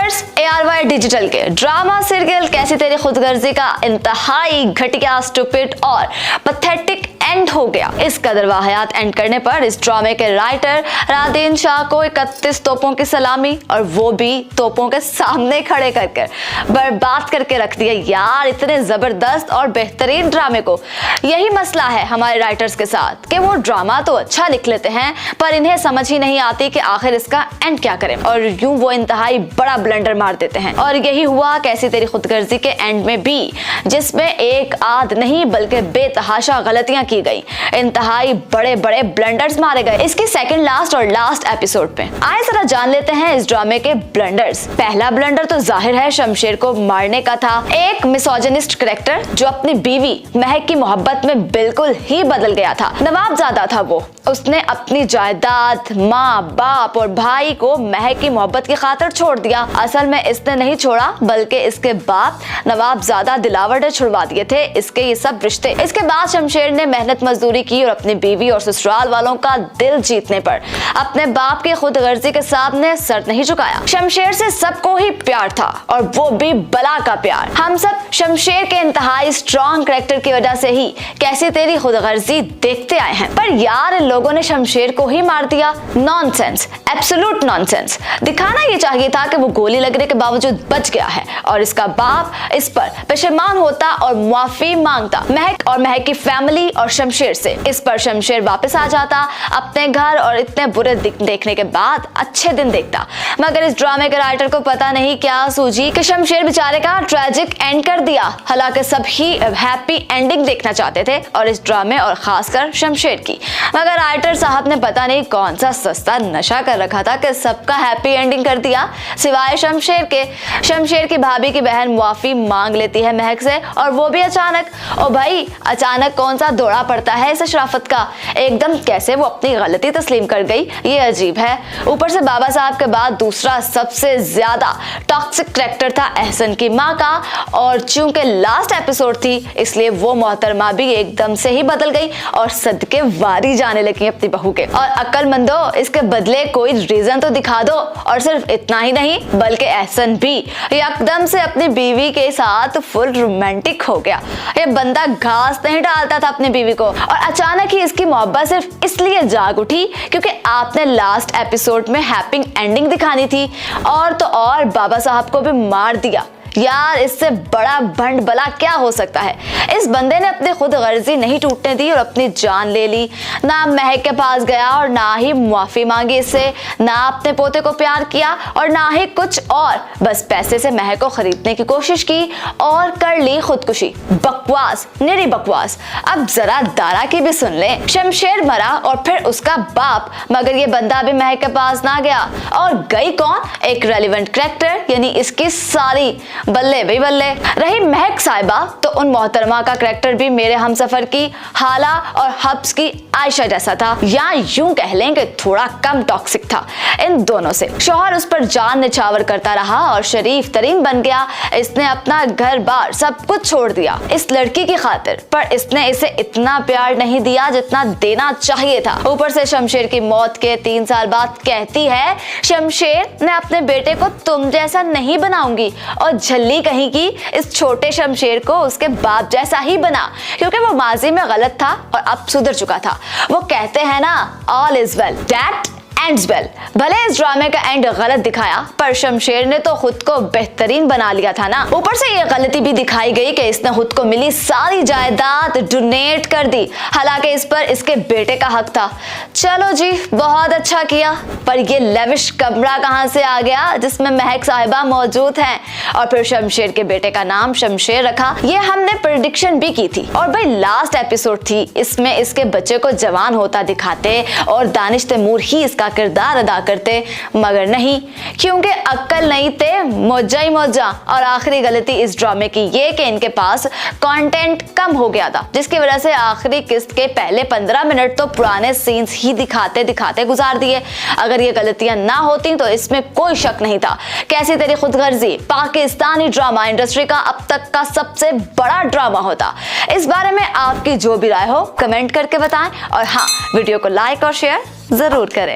Viewers, ARY digital के drama serial कैसी तेरी खुदगर्जी का इंतहाई घटिया, स्टूपिड और पैथेटिक एंड हो गया। इस कदर वाहियात एंड करने पर इस ड्रामे के राइटर राधेन शाह को 31 तोपों की सलामी, और वो भी तोपों के सामने खड़े कर बर्बाद करके रख दिया यार इतने जबरदस्त और बेहतरीन ड्रामे को। यही मसला है हमारे राइटर्स के साथ कि वो ड्रामा तो अच्छा लिख लेते हैं पर इन्हें समझ ही नहीं आती कि आखिर इसका एंड क्या करें, और यूं वो इंतहाई बड़ा ब्लंडर मार देते हैं। और यही हुआ कैसी तेरी खुदगर्जी के एंड में भी, जिसमें एक आध नहीं बल्कि बेतहाशा गलतियां की गई, इंतहाई बड़े बड़े ब्लंडर्स मारे गए इसके सेकंड लास्ट और लास्ट एपिसोड पे। आइए जरा जान लेते हैं इस ड्रामे के ब्लंडर्स। पहला ब्लंडर तो जाहिर है शमशेर को मारने का था। एक मिसोजिनिस्ट कैरेक्टर जो अपनी बीवी महक की मोहब्बत में बिल्कुल ही बदल गया था। नवाबजादा था वो, उसने अपनी जायदाद, माँ बाप और भाई को महक की मोहब्बत की खातिर छोड़ दिया। असल में इसने नहीं छोड़ा बल्कि इसके बाप नवाबजादा दिलावर ने छुड़वा दिए थे इसके ये सब रिश्ते। इसके बाद शमशेर ने मेहनत मजदूरी की और अपनी बीवी और ससुराल वालों का दिल जीतने पर अपने बाप की खुदगर्जी के सामने सर नहीं झुकाया। शमशेर से सबको ही प्यार था और वो भी बला का प्यार। हम सब शमशेर के इंतहाई स्ट्रॉन्ग कैरेक्टर की वजह से ही कैसी तेरी खुदगर्जी देखते आए हैं। पर यार इन लोगों ने शमशेर को ही मार दिया। Nonsense, absolute nonsense. दिखाना ये चाहिए था कि वो गोली लगने के बावजूद बच गया है और इसका बाप इस पर पशेमान होता और माफी मांगता महक और महक की फैमिली और शमशेर से। इस पर शमशेर वापस आ जाता अपने घर और इतने बुरे देखने के बाद अच्छे दिन देखता। मगर इस ड्रामे के राइटर को पता नहीं क्या सूझी कि शमशेर बेचारे का ट्रेजिक एंड कर दिया। हालांकि सब ही हैप्पी एंडिंग देखना चाहते थे और इस ड्रामे और खासकर शमशेर की, मगर राइटर साहब ने पता नहीं कौन सा सस्ता नशा कर रखा था कि सबका हैप्पी एंडिंग कर दिया सिवाय शमशेर के। शमशेर की भाभी की बहन मुआफी मांग लेती है महक से और वो भी अचानक। ओ भाई, अचानक कौन सा दौड़ा पड़ता है इस शराफत का, एकदम कैसे वो अपनी गलती तस्लीम कर गई, ये अजीब है। ऊपर से बाबा साहब के बाद दूसरा सबसे ज्यादा टॉक्सिक कैरेक्टर था एहसन की माँ का, और चूंकि लास्ट एपिसोड थी इसलिए वो मोहतरमा भी एकदम से ही बदल गई और सदके वारी जाने लगी अपनी बहू के। और अक्लमंदो, इसके बदले कोई रीजन तो दिखा दो। और सिर्फ इतना ही नहीं बल्कि एहसन भी एकदम से अपनी बीवी के साथ फुल रोमांटिक हो गया। ये बंदा घास नहीं डालता था अपनी बीवी को, और अचानक ही इसकी मोहब्बत सिर्फ इसलिए जाग उठी क्योंकि आपने लास्ट एपिसोड में हैप्पी एंडिंग दिखानी थी, और तो और बाबा साहब को भी मार दिया। यार इससे बड़ा भंड बला क्या हो सकता है। इस बंदे ने अपनी खुद गर्जी नहीं टूटने दी और अपनी जान ले ली। ना महक के पास गया और ना ही मुआफी मांगी इससे, ना अपने पोते को प्यार किया और ना ही कुछ और, बस पैसे से महक को खरीदने की कोशिश की और कर ली खुदकुशी। बकवास, निरी बकवास। अब जरा दारा की भी सुन ले। शमशेर मरा और फिर उसका बाप, मगर ये बंदा भी महक के पास ना गया। और गई कौन? एक रेलिवेंट कैरेक्टर, यानी इसकी साली। बल्ले भाई बल्ले। रही महक साहिबा तो उन मोहतरमा का कैरेक्टर भी मेरे हमसफर की हाला और हब्स की आयशा जैसा था, या यूं कह लें कि थोड़ा कम टॉक्सिक था इन दोनों से। शौहर उस पर जान निछावर करता रहा और शरीफ तरीन बन गया। इसने अपना घर बार सब कुछ छोड़ दिया इस लड़की की खातिर, पर इसने इसे इतना प्यार नहीं दिया जितना देना चाहिए था। ऊपर से शमशेर की मौत के 3 साल बाद कहती है शमशेर ने अपने बेटे को तुम जैसा नहीं बनाऊंगी, और झल्ली कहीं की इस छोटे शमशेर को उसके बाप जैसा ही बना, क्योंकि वो माजी में गलत था और अब सुधर चुका था। वो कहते हैं ना, all is well that ends well. भले इस ड्रामे का एंड गलत दिखाया पर शमशेर ने तो खुद को बेहतरीन बना लिया था ना। ऊपर से ये गलती भी दिखाई गई कि इसने खुद को मिली सारी जायदाद डोनेट कर दी, हालांकि इस पर इसके बेटे का हक था। चलो जी, बहुत अच्छा किया, पर ये लेविश कमरा कहां से आ गया जिसमें महक साहिबा मौजूद हैं, और फिर शमशेर के बेटे का नाम शमशेर रखा। ये हमने प्रेडिक्शन भी की थी। और भाई लास्ट एपिसोड थी, इसमें इसके बच्चे को जवान होता दिखाते और दानिश तैमूर ही इसका किरदार अदा करते, मगर नहीं, क्योंकि अक्ल नहीं थे, मौजा ही मौजा। और आखिरी गलती इस ड्रामे की ये कि इनके पास कंटेंट कम हो गया था, जिसकी वजह से आखिरी किस्त के पहले 15 मिनट तो पुराने सीन्स ही दिखाते दिखाते गुजार दिए। अगर ये गलतियां ना होती तो इसमें कोई शक नहीं था कैसी तेरी खुदगर्जी पाकिस्तानी ड्रामा इंडस्ट्री का अब तक का सबसे बड़ा ड्रामा होता। इस बारे में आपकी जो भी राय हो कमेंट करके बताएं, और हाँ, वीडियो को लाइक और शेयर जरूर करें।